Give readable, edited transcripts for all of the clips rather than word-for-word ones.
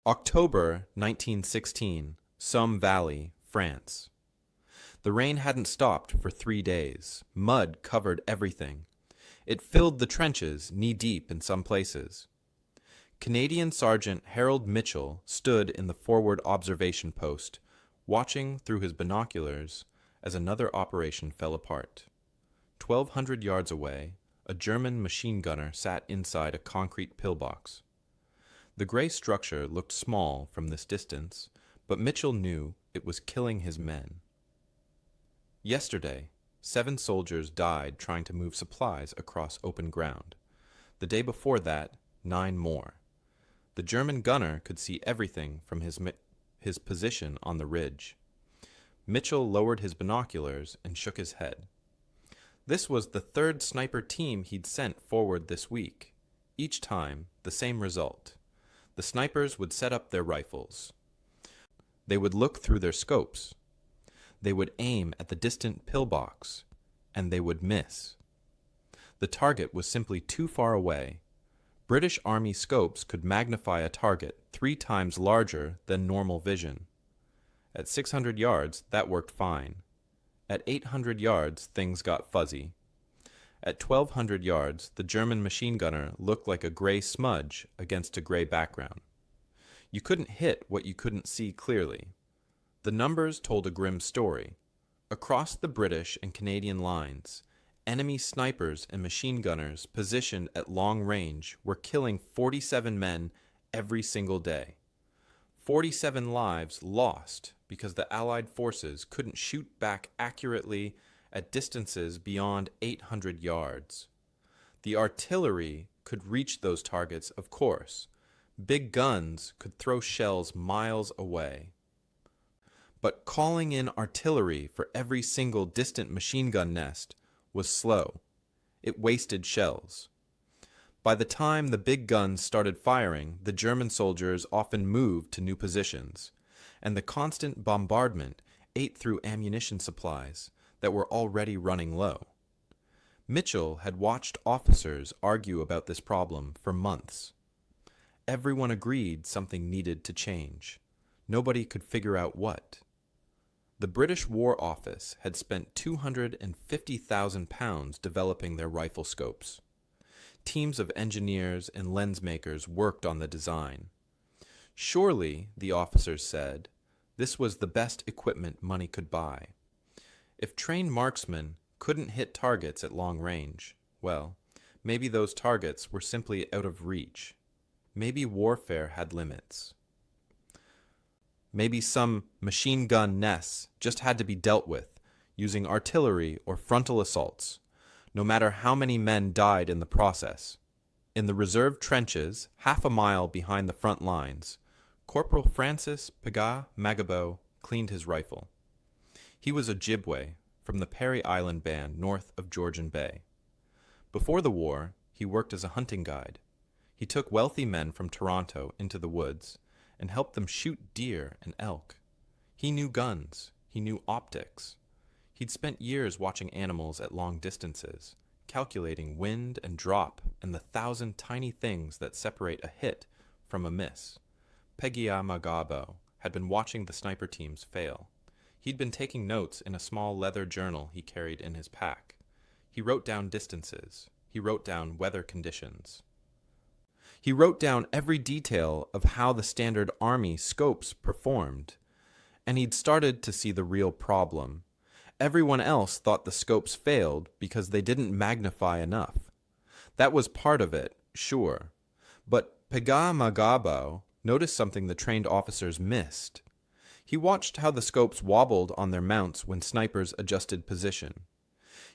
October 1916, Somme Valley, France. The rain hadn't stopped for 3 days. Mud covered everything. It filled the trenches knee-deep in some places. Canadian Sergeant Harold Mitchell stood in the forward observation post, watching through his binoculars as another operation fell apart. 1,200 yards away, a German machine gunner sat inside a concrete pillbox. The gray structure looked small from this distance, but Mitchell knew it was killing his men. Yesterday, 7 soldiers died trying to move supplies across open ground. The day before that, 9 more. The German gunner could see everything from his position on the ridge. Mitchell lowered his binoculars and shook his head. This was the 3rd sniper team he'd sent forward this week. Each time, the same result. The snipers would set up their rifles. They would look through their scopes. They would aim at the distant pillbox, and they would miss. The target was simply too far away. British Army scopes could magnify a target 3 times larger than normal vision. At 600 yards, that worked fine. At 800 yards, things got fuzzy. At 1,200 yards, the German machine gunner looked like a gray smudge against a gray background. You couldn't hit what you couldn't see clearly. The numbers told a grim story. Across the British and Canadian lines, enemy snipers and machine gunners positioned at long range were killing 47 men every single day. 47 lives lost because the Allied forces couldn't shoot back accurately at distances beyond 800 yards. The artillery could reach those targets, of course. Big guns could throw shells miles away. But calling in artillery for every single distant machine gun nest was slow. It wasted shells. By the time the big guns started firing, the German soldiers often moved to new positions, and the constant bombardment ate through ammunition supplies that were already running low. Mitchell had watched officers argue about this problem for months. Everyone agreed something needed to change. Nobody could figure out what. The British War Office had spent £250,000 developing their rifle scopes. Teams of engineers and lens makers worked on the design. Surely, the officers said, this was the best equipment money could buy. If trained marksmen couldn't hit targets at long range, well, maybe those targets were simply out of reach. Maybe warfare had limits. Maybe some machine gun nests just had to be dealt with, using artillery or frontal assaults, no matter how many men died in the process. In the reserve trenches, half a mile behind the front lines, Corporal Francis Magabo cleaned his rifle. He was a Ojibwe from the Perry Island Band north of Georgian Bay. Before the war, he worked as a hunting guide. He took wealthy men from Toronto into the woods and helped them shoot deer and elk. He knew guns. He knew optics. He'd spent years watching animals at long distances, calculating wind and drop and the 1,000 tiny things that separate a hit from a miss. Magabo had been watching the sniper teams fail. He'd been taking notes in a small leather journal he carried in his pack. He wrote down distances. He wrote down weather conditions. He wrote down every detail of how the standard Army scopes performed. And he'd started to see the real problem. Everyone else thought the scopes failed because they didn't magnify enough. That was part of it, sure. But Magabo noticed something the trained officers missed. He watched how the scopes wobbled on their mounts when snipers adjusted position.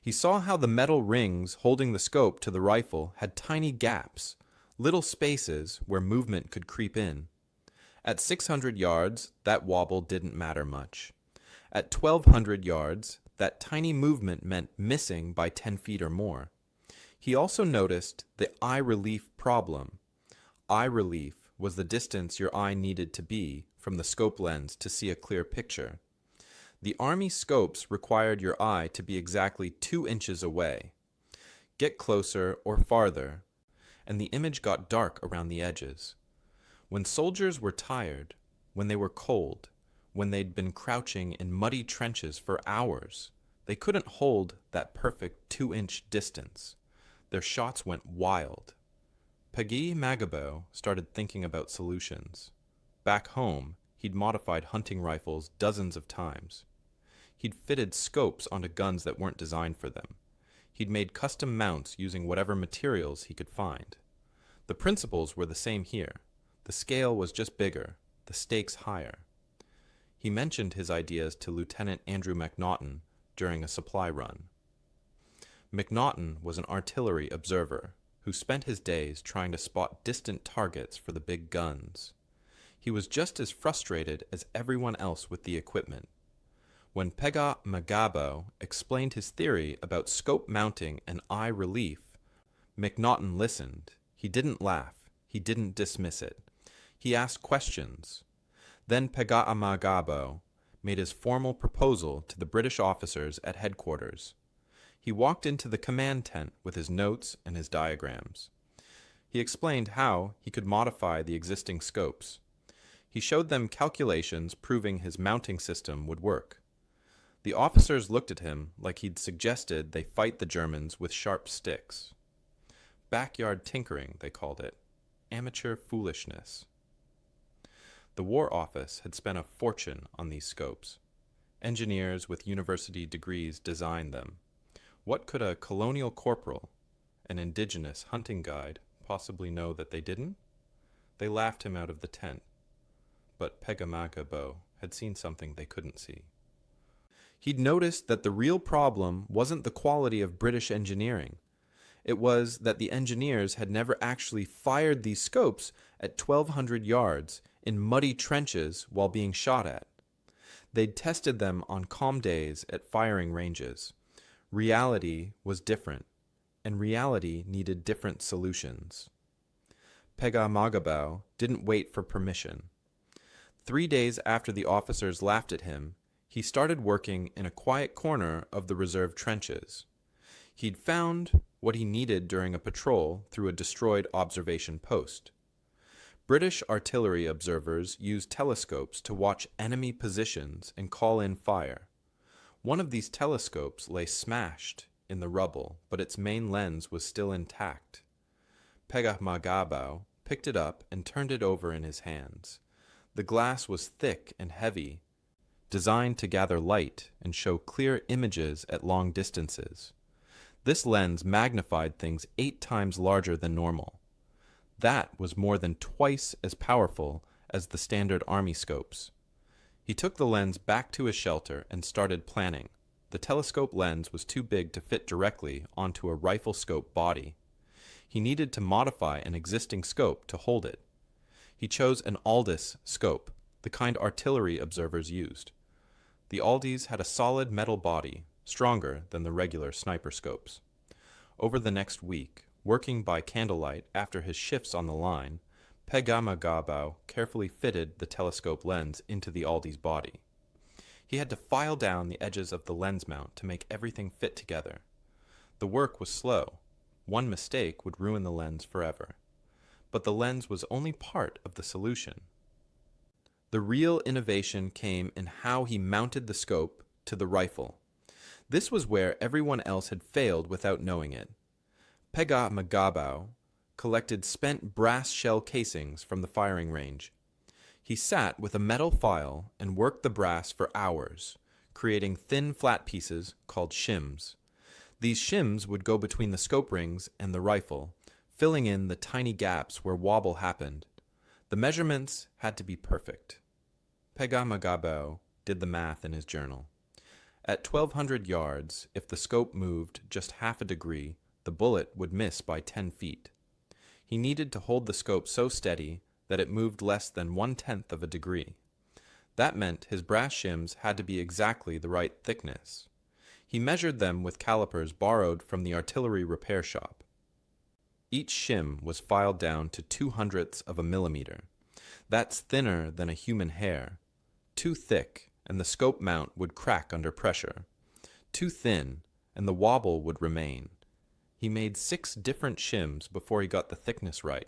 He saw how the metal rings holding the scope to the rifle had tiny gaps, little spaces where movement could creep in. At 600 yards, that wobble didn't matter much. At 1,200 yards, that tiny movement meant missing by 10 feet or more. He also noticed the eye relief problem. Eye relief was the distance your eye needed to be from the scope lens to see a clear picture. The Army scopes required your eye to be exactly 2 inches away. Get closer or farther, and the image got dark around the edges. When soldiers were tired, when they were cold, when they'd been crouching in muddy trenches for hours, they couldn't hold that perfect 2-inch distance. Their shots went wild. Peggy Magabo started thinking about solutions. Back home, he'd modified hunting rifles dozens of times. He'd fitted scopes onto guns that weren't designed for them. He'd made custom mounts using whatever materials he could find. The principles were the same here. The scale was just bigger, the stakes higher. He mentioned his ideas to Lieutenant Andrew McNaughton during a supply run. McNaughton was an artillery observer who spent his days trying to spot distant targets for the big guns. He was just as frustrated as everyone else with the equipment. When Pega Magabo explained his theory about scope mounting and eye relief, McNaughton listened. He didn't laugh. He didn't dismiss it. He asked questions. Then Pega Magabo made his formal proposal to the British officers at headquarters. He walked into the command tent with his notes and his diagrams. He explained how he could modify the existing scopes. He showed them calculations proving his mounting system would work. The officers looked at him like he'd suggested they fight the Germans with sharp sticks. Backyard tinkering, they called it. Amateur foolishness. The War Office had spent a fortune on these scopes. Engineers with university degrees designed them. What could a colonial corporal, an indigenous hunting guide, possibly know that they didn't? They laughed him out of the tent. But Pegamagabo had seen something they couldn't see. He'd noticed that the real problem wasn't the quality of British engineering. It was that the engineers had never actually fired these scopes at 1,200 yards in muddy trenches while being shot at. They'd tested them on calm days at firing ranges. Reality was different, and reality needed different solutions. Pegamagabo didn't wait for permission. 3 days after the officers laughed at him, he started working in a quiet corner of the reserve trenches. He'd found what he needed during a patrol through a destroyed observation post. British artillery observers used telescopes to watch enemy positions and call in fire. One of these telescopes lay smashed in the rubble, but its main lens was still intact. Pegamagabo picked it up and turned it over in his hands. The glass was thick and heavy, designed to gather light and show clear images at long distances. This lens magnified things 8 times larger than normal. That was more than twice as powerful as the standard army scopes. He took the lens back to his shelter and started planning. The telescope lens was too big to fit directly onto a rifle scope body. He needed to modify an existing scope to hold it. He chose an Aldis scope, the kind artillery observers used. The Aldis had a solid metal body, stronger than the regular sniper scopes. Over the next week, working by candlelight after his shifts on the line, Pegamagabo carefully fitted the telescope lens into the Aldi's body. He had to file down the edges of the lens mount to make everything fit together. The work was slow. One mistake would ruin the lens forever. But the lens was only part of the solution. The real innovation came in how he mounted the scope to the rifle. This was where everyone else had failed without knowing it. Pegamagabo collected spent brass shell casings from the firing range. He sat with a metal file and worked the brass for hours, creating thin flat pieces called shims. These shims would go between the scope rings and the rifle, filling in the tiny gaps where wobble happened. The measurements had to be perfect. Pegamagabo did the math in his journal. At 1,200 yards, if the scope moved just half a degree, the bullet would miss by 10 feet. He needed to hold the scope so steady that it moved less than 1/10 of a degree. That meant his brass shims had to be exactly the right thickness. He measured them with calipers borrowed from the artillery repair shop. Each shim was filed down to 0.02 of a millimeter. That's thinner than a human hair. Too thick, and the scope mount would crack under pressure. Too thin, and the wobble would remain. He made 6 different shims before he got the thickness right.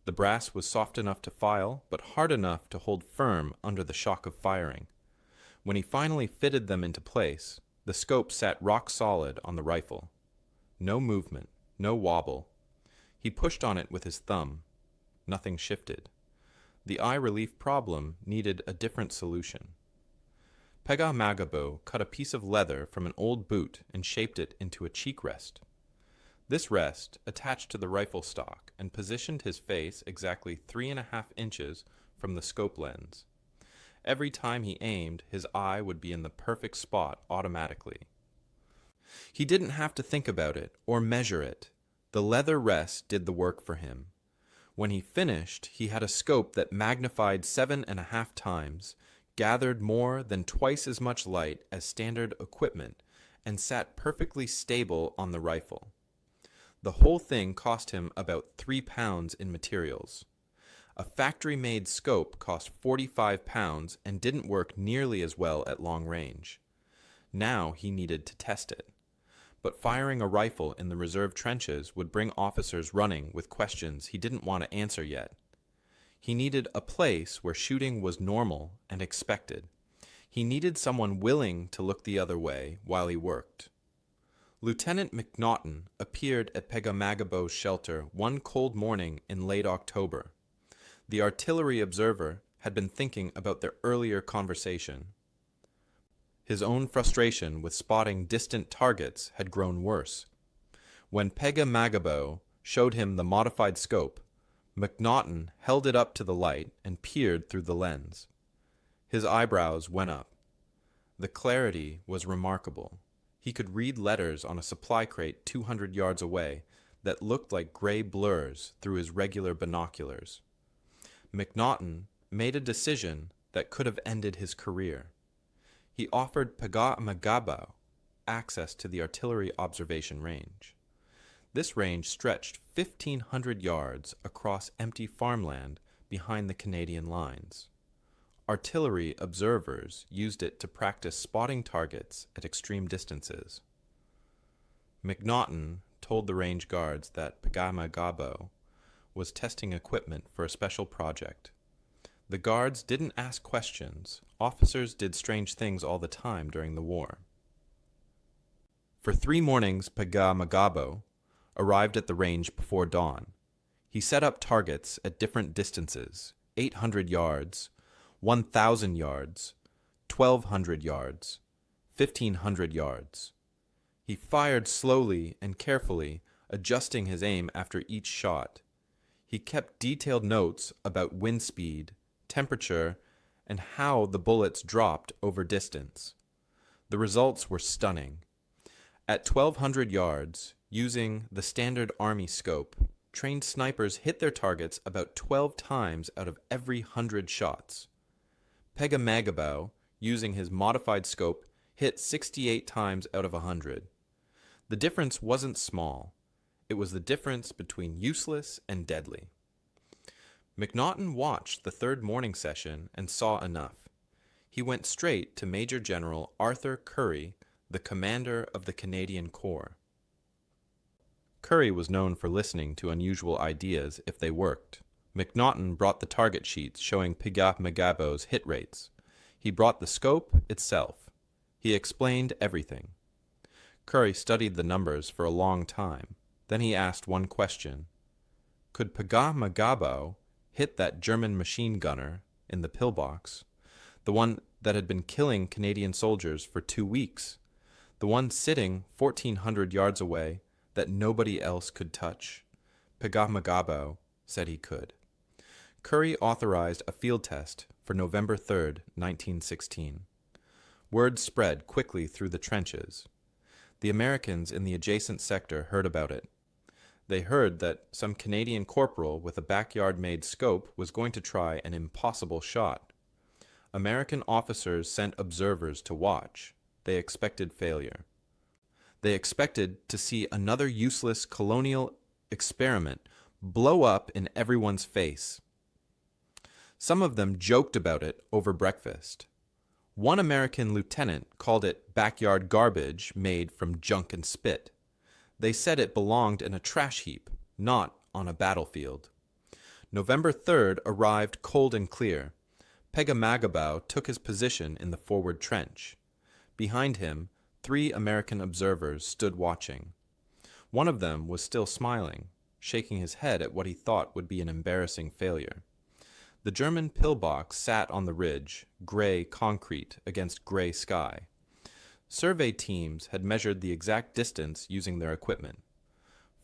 The brass was soft enough to file, but hard enough to hold firm under the shock of firing. When he finally fitted them into place, the scope sat rock solid on the rifle. No movement, no wobble. He pushed on it with his thumb. Nothing shifted. The eye relief problem needed a different solution. Pega Magabo cut a piece of leather from an old boot and shaped it into a cheek rest. This rest attached to the rifle stock and positioned his face exactly 3.5 inches from the scope lens. Every time he aimed, his eye would be in the perfect spot automatically. He didn't have to think about it or measure it. The leather rest did the work for him. When he finished, he had a scope that magnified 7.5 times, gathered more than twice as much light as standard equipment, and sat perfectly stable on the rifle. The whole thing cost him about 3 pounds in materials. A factory-made scope cost 45 pounds and didn't work nearly as well at long range. Now he needed to test it. But firing a rifle in the reserve trenches would bring officers running with questions he didn't want to answer yet. He needed a place where shooting was normal and expected. He needed someone willing to look the other way while he worked. Lieutenant McNaughton appeared at Pegamagabo's shelter one cold morning in late October. The artillery observer had been thinking about their earlier conversation. His own frustration with spotting distant targets had grown worse. When Pegamagabo showed him the modified scope, McNaughton held it up to the light and peered through the lens. His eyebrows went up. The clarity was remarkable. He could read letters on a supply crate 200 yards away that looked like gray blurs through his regular binoculars. McNaughton made a decision that could have ended his career. He offered Pegamagabo access to the artillery observation range. This range stretched 1,500 yards across empty farmland behind the Canadian lines. Artillery observers used it to practice spotting targets at extreme distances. McNaughton told the range guards that Pegamagabo was testing equipment for a special project. The guards didn't ask questions. Officers did strange things all the time during the war. For 3 mornings, Pegamagabo arrived at the range before dawn. He set up targets at different distances, 800 yards, 1,000 yards, 1,200 yards, 1,500 yards. He fired slowly and carefully, adjusting his aim after each shot. He kept detailed notes about wind speed, temperature, and how the bullets dropped over distance. The results were stunning. At 1,200 yards, using the standard Army scope, trained snipers hit their targets about 12 times out of every 100 shots. Pegamagabo, using his modified scope, hit 68 times out of 100. The difference wasn't small. It was the difference between useless and deadly. McNaughton watched the 3rd morning session and saw enough. He went straight to Major General Arthur Currie, the commander of the Canadian Corps. Currie was known for listening to unusual ideas if they worked. McNaughton brought the target sheets showing Pegamagabo's hit rates. He brought the scope itself. He explained everything. Currie studied the numbers for a long time. Then he asked one question. Could Pegamagabo hit that German machine gunner in the pillbox, the one that had been killing Canadian soldiers for 2 weeks, the one sitting 1,400 yards away that nobody else could touch? Pegamagabo said he could. Currie authorized a field test for November 3, 1916. Word spread quickly through the trenches. The Americans in the adjacent sector heard about it. They heard that some Canadian corporal with a backyard-made scope was going to try an impossible shot. American officers sent observers to watch. They expected failure. They expected to see another useless colonial experiment blow up in everyone's face. Some of them joked about it over breakfast. One American lieutenant called it backyard garbage made from junk and spit. They said it belonged in a trash heap, not on a battlefield. November 3rd arrived cold and clear. Pegamagabau took his position in the forward trench. Behind him, 3 American observers stood watching. One of them was still smiling, shaking his head at what he thought would be an embarrassing failure. The German pillbox sat on the ridge, gray concrete against gray sky. Survey teams had measured the exact distance using their equipment.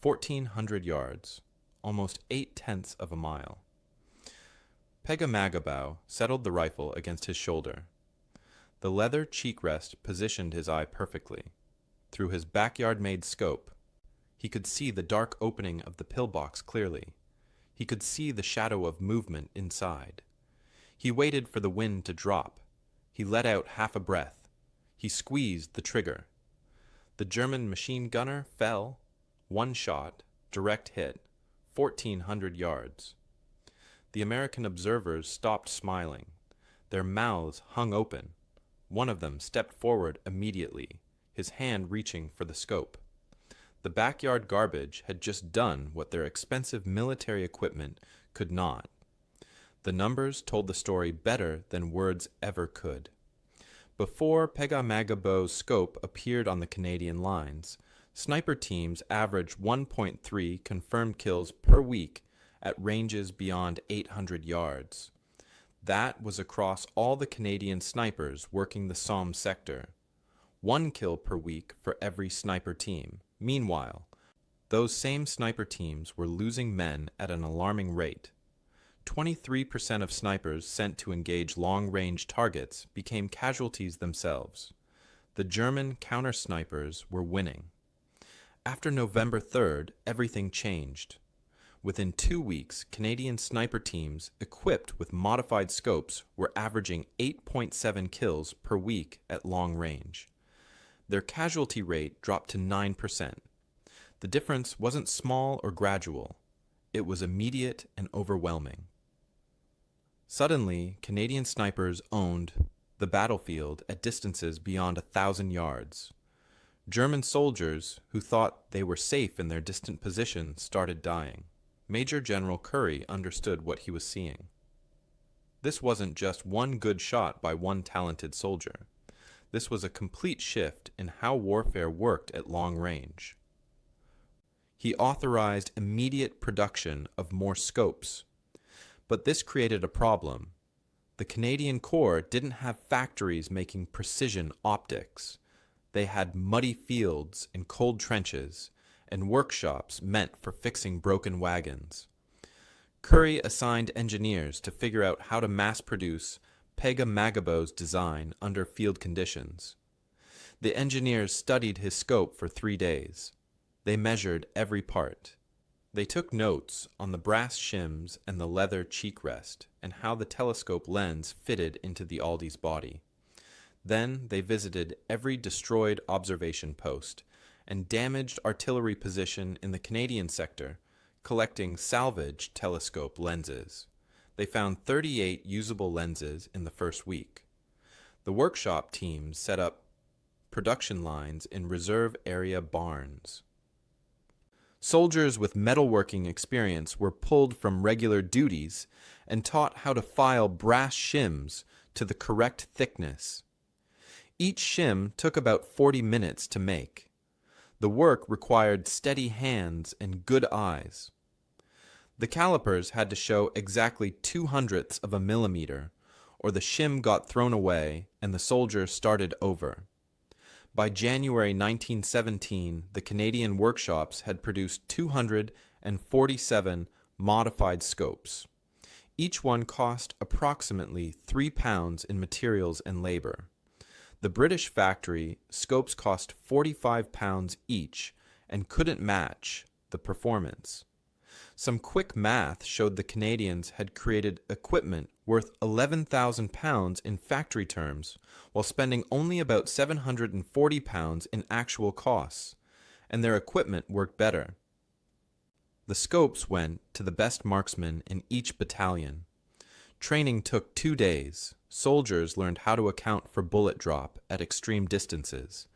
1,400 yards, almost 8/10 of a mile. Pegamagabau settled the rifle against his shoulder. The leather cheek rest positioned his eye perfectly. Through his backyard-made scope, he could see the dark opening of the pillbox clearly. He could see the shadow of movement inside. He waited for the wind to drop. He let out half a breath. He squeezed the trigger. The German machine gunner fell. 1 shot, direct hit, 1,400 yards. The American observers stopped smiling. Their mouths hung open. One of them stepped forward immediately, his hand reaching for the scope. The backyard garbage had just done what their expensive military equipment could not. The numbers told the story better than words ever could. Before Pegamagabau's scope appeared on the Canadian lines, sniper teams averaged 1.3 confirmed kills per week at ranges beyond 800 yards. That was across all the Canadian snipers working the Somme sector. 1 kill per week for every sniper team. Meanwhile, those same sniper teams were losing men at an alarming rate. 23% of snipers sent to engage long-range targets became casualties themselves. The German counter-snipers were winning. After November 3rd, everything changed. Within 2 weeks, Canadian sniper teams equipped with modified scopes were averaging 8.7 kills per week at long range. Their casualty rate dropped to 9%. The difference wasn't small or gradual. It was immediate and overwhelming. Suddenly, Canadian snipers owned the battlefield at distances beyond 1,000 yards. German soldiers who thought they were safe in their distant position started dying. Major General Curry understood what he was seeing. This wasn't just one good shot by one talented soldier. This was a complete shift in how warfare worked at long range. He authorized immediate production of more scopes. But this created a problem. The Canadian Corps didn't have factories making precision optics. They had muddy fields and cold trenches, and workshops meant for fixing broken wagons. Curry assigned engineers to figure out how to mass-produce Pegamagabau's design under field conditions. The engineers studied his scope for 3 days. They measured every part. They took notes on the brass shims and the leather cheek rest, and how the telescope lens fitted into the Aldi's body. Then they visited every destroyed observation post and damaged artillery position in the Canadian sector, collecting salvaged telescope lenses. They found 38 usable lenses in the first week. The workshop teams set up production lines in reserve area barns. Soldiers with metalworking experience were pulled from regular duties and taught how to file brass shims to the correct thickness. Each shim took about 40 minutes to make. The work required steady hands and good eyes. The calipers had to show exactly 0.02 of a millimeter, or the shim got thrown away and the soldier started over. By January 1917, the Canadian workshops had produced 247 modified scopes. Each one cost approximately 3 pounds in materials and labor. The British factory scopes cost 45 pounds each and couldn't match the performance. Some quick math showed the Canadians had created equipment worth 11,000 pounds in factory terms, while spending only about 740 pounds in actual costs, and their equipment worked better. The scopes went to the best marksmen in each battalion. Training took 2 days. Soldiers learned how to account for bullet drop at extreme distances.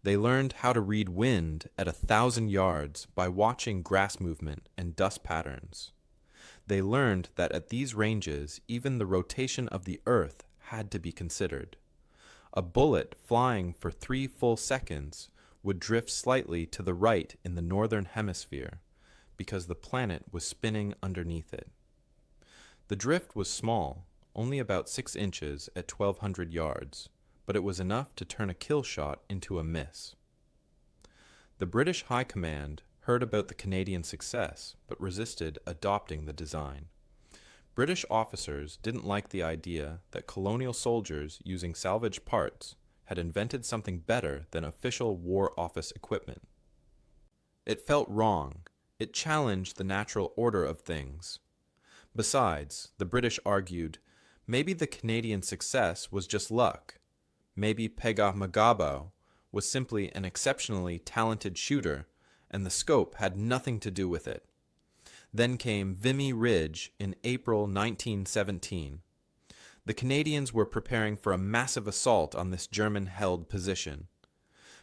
They learned how to read wind at 1,000 yards by watching grass movement and dust patterns. They learned that at these ranges, even the rotation of the Earth had to be considered. A bullet flying for 3 full seconds would drift slightly to the right in the northern hemisphere because the planet was spinning underneath it. The drift was small, only about 6 inches at 1,200 yards, but it was enough to turn a kill shot into a miss. The British High Command heard about the Canadian success, but resisted adopting the design. British officers didn't like the idea that colonial soldiers using salvaged parts had invented something better than official War Office equipment. It felt wrong. It challenged the natural order of things. Besides, the British argued, maybe the Canadian success was just luck. Maybe Pega Magabo was simply an exceptionally talented shooter, and the scope had nothing to do with it. Then came Vimy Ridge in April 1917. The Canadians were preparing for a massive assault on this German-held position.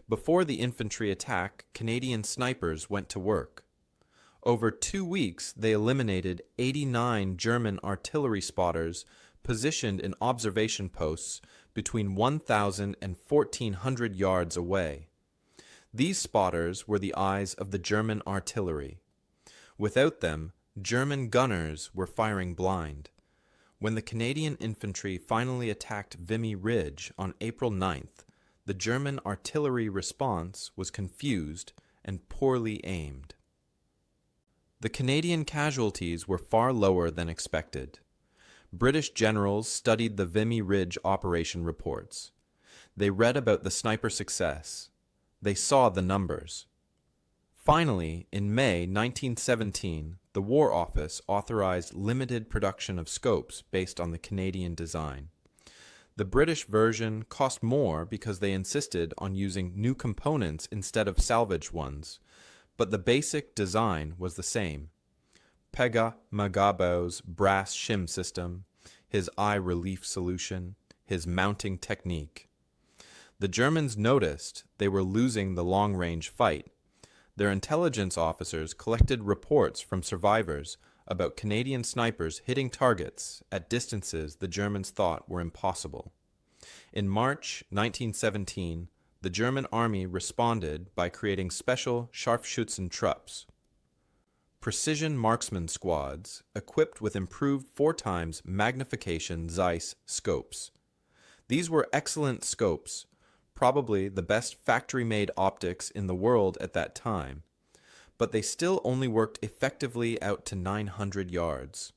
Before the infantry attack, Canadian snipers went to work. Over 2 weeks, they eliminated 89 German artillery spotters positioned in observation posts between 1,000 and 1,400 yards away. These spotters were the eyes of the German artillery. Without them, German gunners were firing blind. When the Canadian infantry finally attacked Vimy Ridge on April 9th, the German artillery response was confused and poorly aimed. The Canadian casualties were far lower than expected. British generals studied the Vimy Ridge operation reports. They read about the sniper success. They saw the numbers. Finally, in May 1917, the War Office authorized limited production of scopes based on the Canadian design. The British version cost more because they insisted on using new components instead of salvaged ones, but the basic design was the same. Pega Magabo's brass shim system, his eye relief solution, his mounting technique. The Germans noticed they were losing the long-range fight. Their intelligence officers collected reports from survivors about Canadian snipers hitting targets at distances the Germans thought were impossible. In March 1917, the German army responded by creating special Scharfschützentrupps, precision marksman squads equipped with improved 4 times magnification Zeiss scopes. These were excellent scopes, probably the best factory-made optics in the world at that time, but they still only worked effectively out to 900 yards.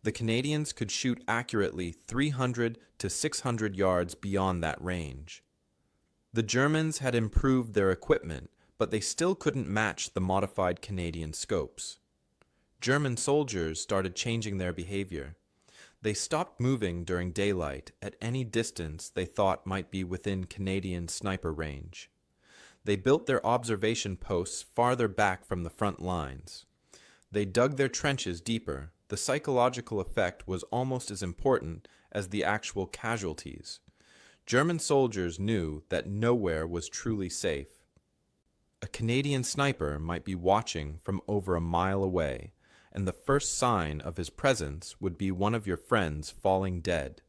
The Canadians could shoot accurately 300 to 600 yards beyond that range. The Germans had improved their equipment, but they still couldn't match the modified Canadian scopes. German soldiers started changing their behavior. They stopped moving during daylight at any distance they thought might be within Canadian sniper range. They built their observation posts farther back from the front lines. They dug their trenches deeper. The psychological effect was almost as important as the actual casualties. German soldiers knew that nowhere was truly safe. A Canadian sniper might be watching from over a mile away, and the first sign of his presence would be one of your friends falling dead.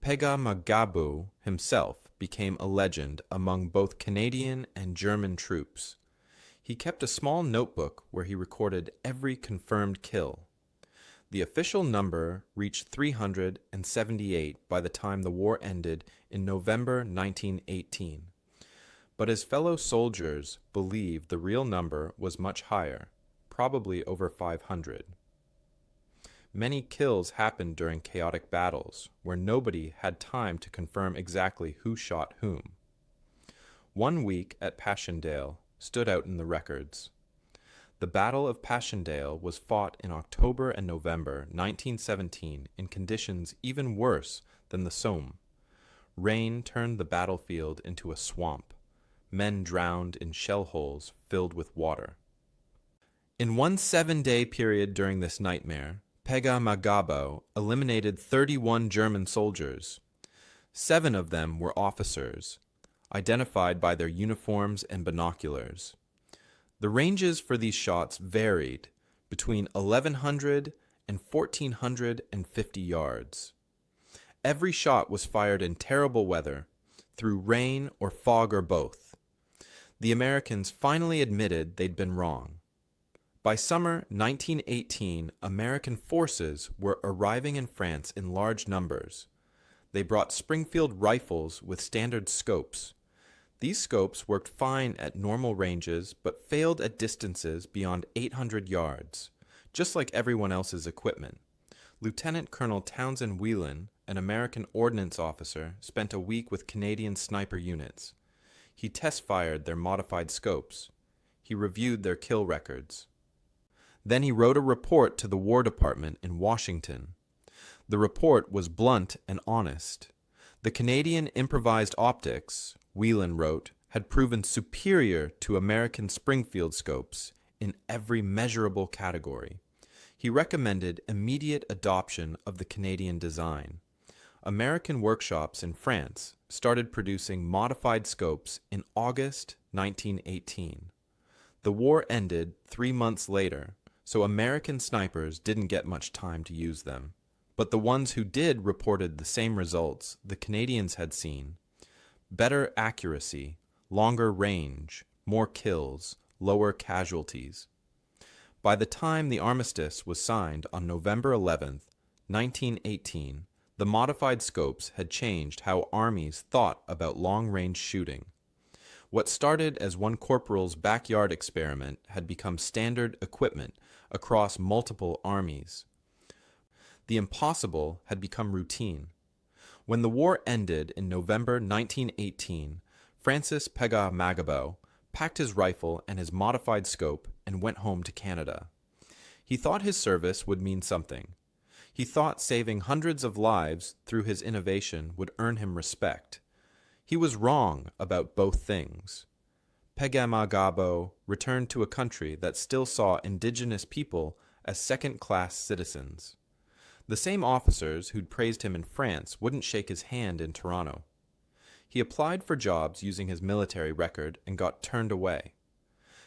Pega Magabu himself became a legend among both Canadian and German troops. He kept a small notebook where he recorded every confirmed kill. The official number reached 378 by the time the war ended in November 1918. But his fellow soldiers believed the real number was much higher, probably over 500. Many kills happened during chaotic battles, where nobody had time to confirm exactly who shot whom. 1 week at Passchendaele stood out in the records. The Battle of Passchendaele was fought in October and November 1917 in conditions even worse than the Somme. Rain turned the battlefield into a swamp. Men drowned in shell holes filled with water. In one 7-day period during this nightmare, Pega Magabo eliminated 31 German soldiers. 7 of them were officers, identified by their uniforms and binoculars. The ranges for these shots varied between 1,100 and 1,450 yards. Every shot was fired in terrible weather, through rain or fog or both. The Americans finally admitted they'd been wrong. By summer 1918, American forces were arriving in France in large numbers. They brought Springfield rifles with standard scopes. These scopes worked fine at normal ranges, but failed at distances beyond 800 yards, just like everyone else's equipment. Lieutenant Colonel Townsend Whelan, an American ordnance officer, spent a week with Canadian sniper units. He test-fired their modified scopes. He reviewed their kill records. Then he wrote a report to the War Department in Washington. The report was blunt and honest. The Canadian improvised optics, Whelan wrote, had proven superior to American Springfield scopes in every measurable category. He recommended immediate adoption of the Canadian design. American workshops in France started producing modified scopes in August 1918. The war ended 3 months later, so American snipers didn't get much time to use them. But the ones who did reported the same results the Canadians had seen: better accuracy, longer range, more kills, lower casualties. By the time the armistice was signed on November 11, 1918, the modified scopes had changed how armies thought about long-range shooting. What started as one corporal's backyard experiment had become standard equipment across multiple armies. The impossible had become routine. When the war ended in November 1918, Francis Pega-Magabo packed his rifle and his modified scope and went home to Canada. He thought his service would mean something. He thought saving hundreds of lives through his innovation would earn him respect. He was wrong about both things. Pega-Magabo returned to a country that still saw indigenous people as second-class citizens. The same officers who'd praised him in France wouldn't shake his hand in Toronto. He applied for jobs using his military record and got turned away.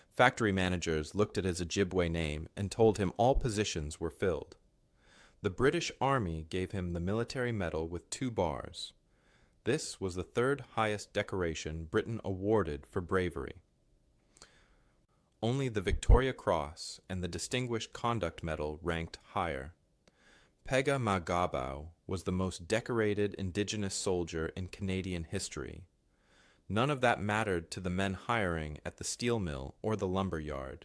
Factory managers looked at his Ojibwe name and told him all positions were filled. The British Army gave him the Military Medal with 2 bars. This was the 3rd highest decoration Britain awarded for bravery. Only the Victoria Cross and the Distinguished Conduct Medal ranked higher. Pega-Magabo was the most decorated Indigenous soldier in Canadian history. None of that mattered to the men hiring at the steel mill or the lumber yard.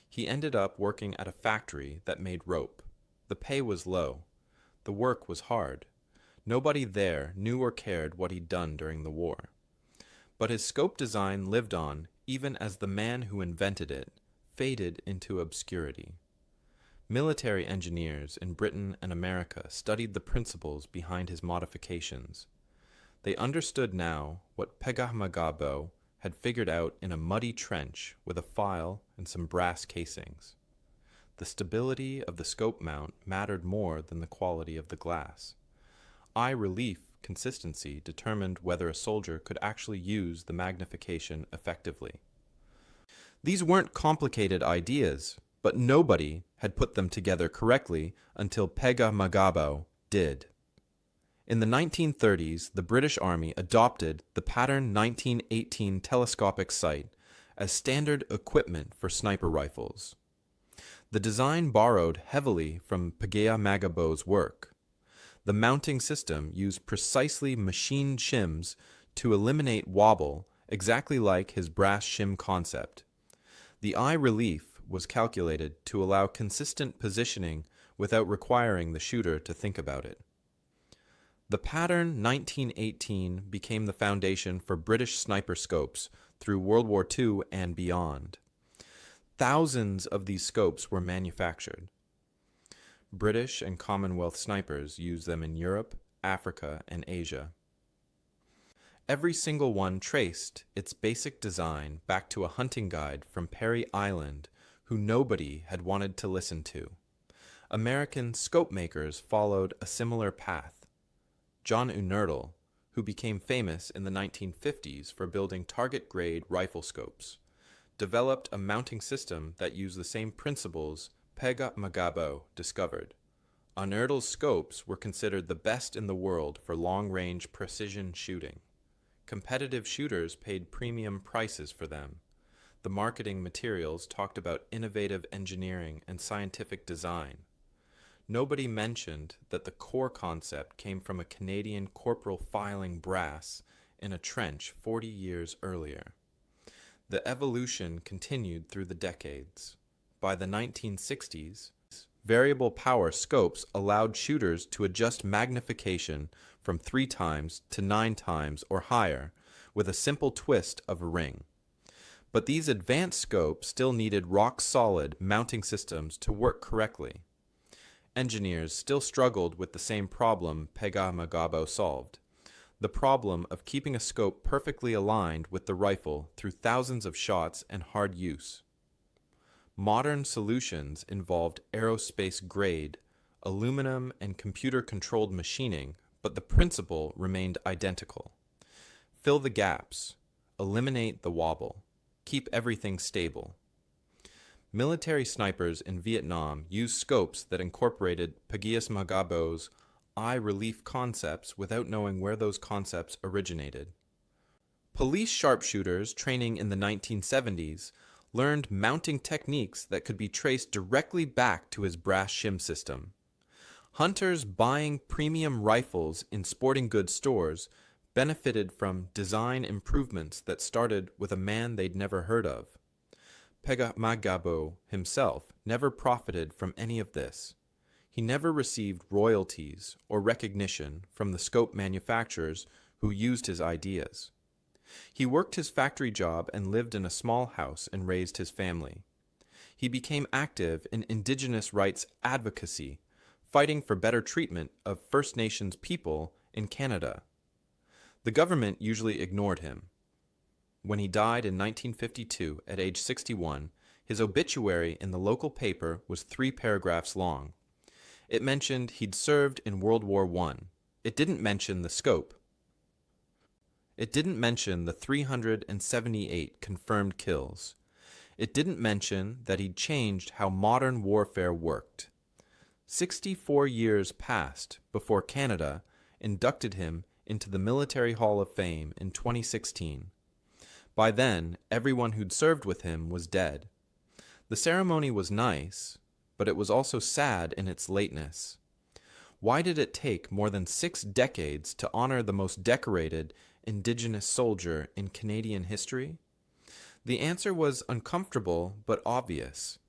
He ended up working at a factory that made rope. The pay was low. The work was hard. Nobody there knew or cared what he'd done during the war. But his scope design lived on even as the man who invented it faded into obscurity. Military engineers in Britain and America studied the principles behind his modifications. They understood now what Pega-Magabo had figured out in a muddy trench with a file and some brass casings. The stability of the scope mount mattered more than the quality of the glass. Eye relief consistency determined whether a soldier could actually use the magnification effectively. These weren't complicated ideas, but nobody had put them together correctly until Pega-Magabo did. In the 1930s, the British Army adopted the pattern 1918 telescopic sight as standard equipment for sniper rifles. The design borrowed heavily from Pega-Magabo's work. The mounting system used precisely machined shims to eliminate wobble, exactly like his brass shim concept. The eye relief was calculated to allow consistent positioning without requiring the shooter to think about it. The pattern 1918 became the foundation for British sniper scopes through World War II and beyond. Thousands of these scopes were manufactured. British and Commonwealth snipers used them in Europe, Africa, and Asia. Every single one traced its basic design back to a hunting guide from Perry Island who nobody had wanted to listen to. American scope makers followed a similar path. John Unertl, who became famous in the 1950s for building target-grade rifle scopes, developed a mounting system that used the same principles Pega discovered. Unertl's scopes were considered the best in the world for long-range precision shooting. Competitive shooters paid premium prices for them. The marketing materials talked about innovative engineering and scientific design. Nobody mentioned that the core concept came from a Canadian corporal filing brass in a trench 40 years earlier. The evolution continued through the decades. By the 1960s, variable power scopes allowed shooters to adjust magnification from 3 times to 9 times or higher with a simple twist of a ring. But these advanced scopes still needed rock-solid mounting systems to work correctly. Engineers still struggled with the same problem Pega solved, the problem of keeping a scope perfectly aligned with the rifle through thousands of shots and hard use. Modern solutions involved aerospace-grade, aluminum and computer-controlled machining, but the principle remained identical. Fill the gaps, eliminate the wobble, keep everything stable. Military snipers in Vietnam used scopes that incorporated Pega eye relief concepts without knowing where those concepts originated. Police sharpshooters training in the 1970s learned mounting techniques that could be traced directly back to his brass shim system. Hunters buying premium rifles in sporting goods stores benefited from design improvements that started with a man they'd never heard of. Pega himself never profited from any of this. He never received royalties or recognition from the scope manufacturers who used his ideas. He worked his factory job and lived in a small house and raised his family. He became active in Indigenous rights advocacy, fighting for better treatment of First Nations people in Canada. The government usually ignored him. When he died in 1952 at age 61, his obituary in the local paper was 3 paragraphs long. It mentioned he'd served in World War I. It didn't mention the scope. It didn't mention the 378 confirmed kills. It didn't mention that he'd changed how modern warfare worked. 64 years passed before Canada inducted him into the Military Hall of Fame in 2016. By then, everyone who'd served with him was dead. The ceremony was nice, but it was also sad in its lateness. Why did it take more than 6 decades to honor the most decorated Indigenous soldier in Canadian history? The answer was uncomfortable but obvious.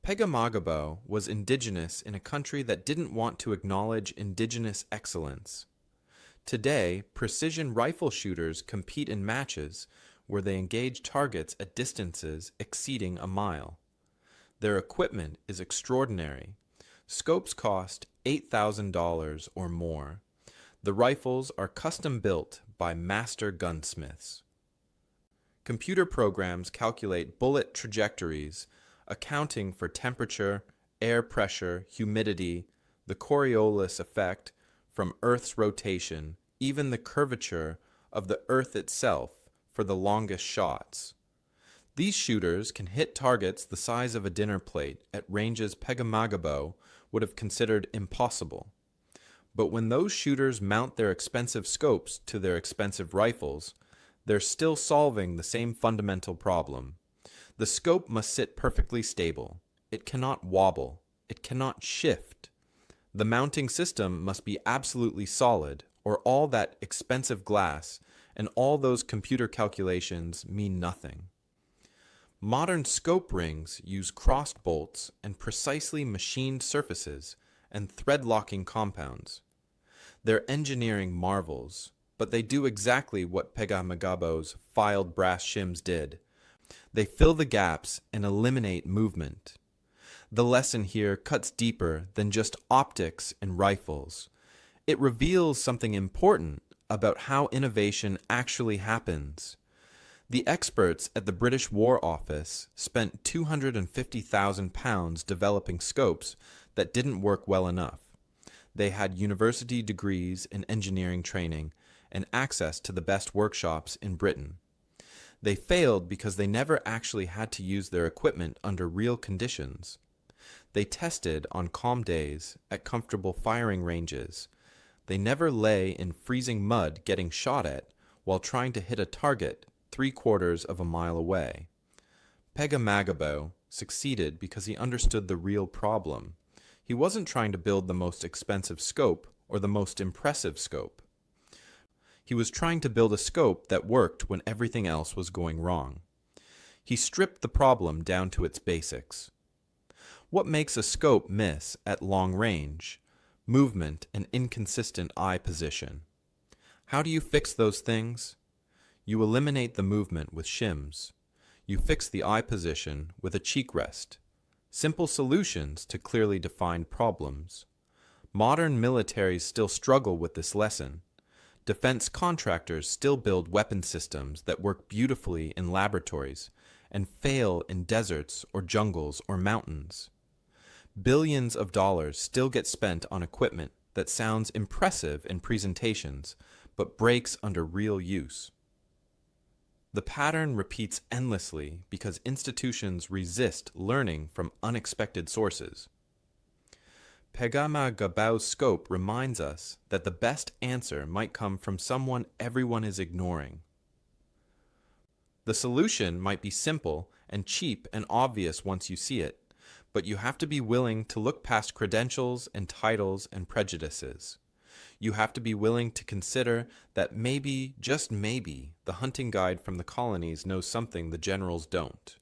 Pega was Indigenous in a country that didn't want to acknowledge Indigenous excellence. Today, precision rifle shooters compete in matches where they engage targets at distances exceeding a mile. Their equipment is extraordinary. Scopes cost $8,000 or more. The rifles are custom-built by master gunsmiths. Computer programs calculate bullet trajectories, accounting for temperature, air pressure, humidity, the Coriolis effect from Earth's rotation, even the curvature of the Earth itself for the longest shots. These shooters can hit targets the size of a dinner plate at ranges Pega would have considered impossible. But when those shooters mount their expensive scopes to their expensive rifles, they're still solving the same fundamental problem. The scope must sit perfectly stable. It cannot wobble. It cannot shift. The mounting system must be absolutely solid, or all that expensive glass and all those computer calculations mean nothing. Modern scope rings use crossed bolts and precisely machined surfaces and thread-locking compounds. They're engineering marvels, but they do exactly what Pega filed brass shims did. They fill the gaps and eliminate movement. The lesson here cuts deeper than just optics and rifles. It reveals something important about how innovation actually happens. The experts at the British War Office spent £250,000 developing scopes that didn't work well enough. They had university degrees in engineering training and access to the best workshops in Britain. They failed because they never actually had to use their equipment under real conditions. They tested on calm days at comfortable firing ranges. They never lay in freezing mud getting shot at while trying to hit a target 3/4 of a mile away. Pegamagabo succeeded because he understood the real problem. He wasn't trying to build the most expensive scope or the most impressive scope. He was trying to build a scope that worked when everything else was going wrong. He stripped the problem down to its basics. What makes a scope miss at long range? Movement and inconsistent eye position. How do you fix those things? You eliminate the movement with shims. You fix the eye position with a cheek rest. Simple solutions to clearly defined problems. Modern militaries still struggle with this lesson. Defense contractors still build weapon systems that work beautifully in laboratories and fail in deserts or jungles or mountains. Billions of dollars still get spent on equipment that sounds impressive in presentations but breaks under real use. The pattern repeats endlessly because institutions resist learning from unexpected sources. Pegamagabao's scope reminds us that the best answer might come from someone everyone is ignoring. The solution might be simple and cheap and obvious once you see it, but you have to be willing to look past credentials and titles and prejudices. You have to be willing to consider that maybe, just maybe, the hunting guide from the colonies knows something the generals don't.